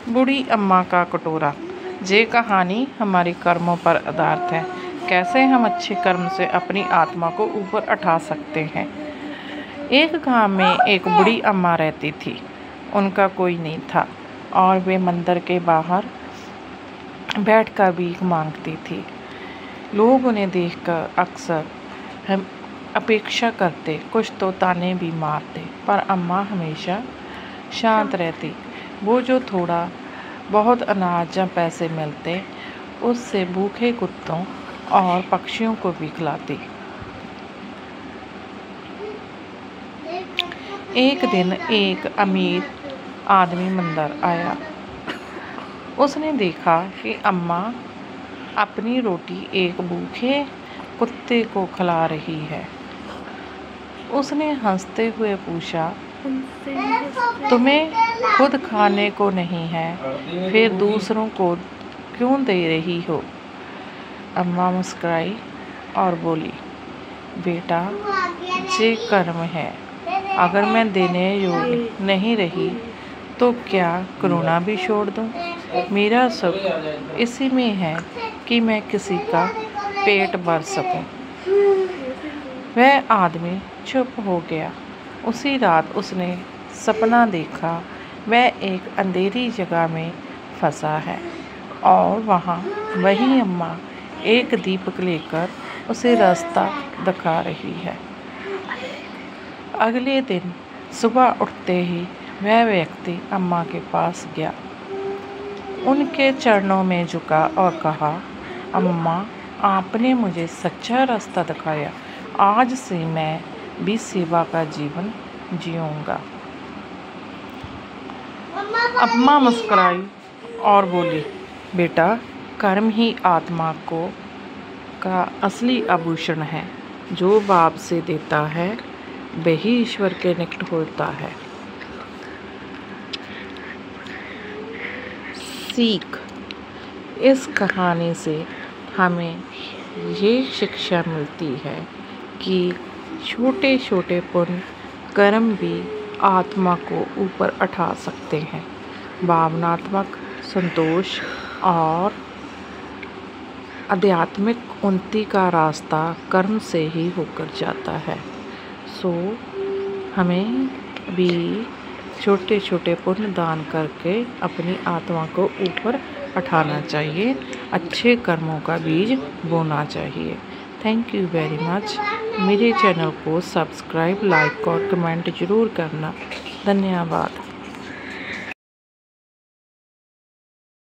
बूढ़ी अम्मा का कटोरा। ये कहानी हमारे कर्मों पर आधारित है। कैसे हम अच्छे कर्म से अपनी आत्मा को ऊपर उठा सकते हैं। एक गांव में एक बूढ़ी अम्मा रहती थी। उनका कोई नहीं था और वे मंदिर के बाहर बैठकर भीख मांगती थी। लोग उन्हें देखकर अक्सर हम अपेक्षा करते, कुछ तो ताने भी मारते, पर अम्मा हमेशा शांत रहती। वो जो थोड़ा बहुत अनाज या पैसे मिलते, उससे भूखे कुत्तों और पक्षियों को भी खिलाती। एक दिन एक अमीर आदमी मंदिर आया। उसने देखा कि अम्मा अपनी रोटी एक भूखे कुत्ते को खिला रही है। उसने हंसते हुए पूछा, तुम्हें खुद खाने को नहीं है, फिर दूसरों को क्यों दे रही हो? अम्मा मुस्कुराई और बोली, बेटा, ये कर्म है। अगर मैं देने योग्य नहीं रही तो क्या करुणा भी छोड़ दूं? मेरा सुख इसी में है कि मैं किसी का पेट भर सकूं। वह आदमी चुप हो गया। उसी रात उसने सपना देखा, वह एक अंधेरी जगह में फंसा है और वहाँ वही अम्मा एक दीपक लेकर उसे रास्ता दिखा रही है। अगले दिन सुबह उठते ही वह व्यक्ति अम्मा के पास गया, उनके चरणों में झुका और कहा, अम्मा, आपने मुझे सच्चा रास्ता दिखाया। आज से मैं भी सेवा का जीवन जीऊँगा। अम्मा मुस्कुराई और बोली, बेटा, कर्म ही आत्मा का असली आभूषण है। जो बाप से देता है वही ईश्वर के निकट होता है। सीख। इस कहानी से हमें ये शिक्षा मिलती है कि छोटे छोटे पुण्य कर्म भी आत्मा को ऊपर उठा सकते हैं। भावनात्मक संतोष और आध्यात्मिक उन्नति का रास्ता कर्म से ही होकर जाता है। सो हमें भी छोटे छोटे पुण्य दान करके अपनी आत्मा को ऊपर उठाना चाहिए। अच्छे कर्मों का बीज बोना चाहिए। Thank you very much. मेरे चैनल को सब्सक्राइब, लाइक और कमेंट ज़रूर करना। धन्यवाद।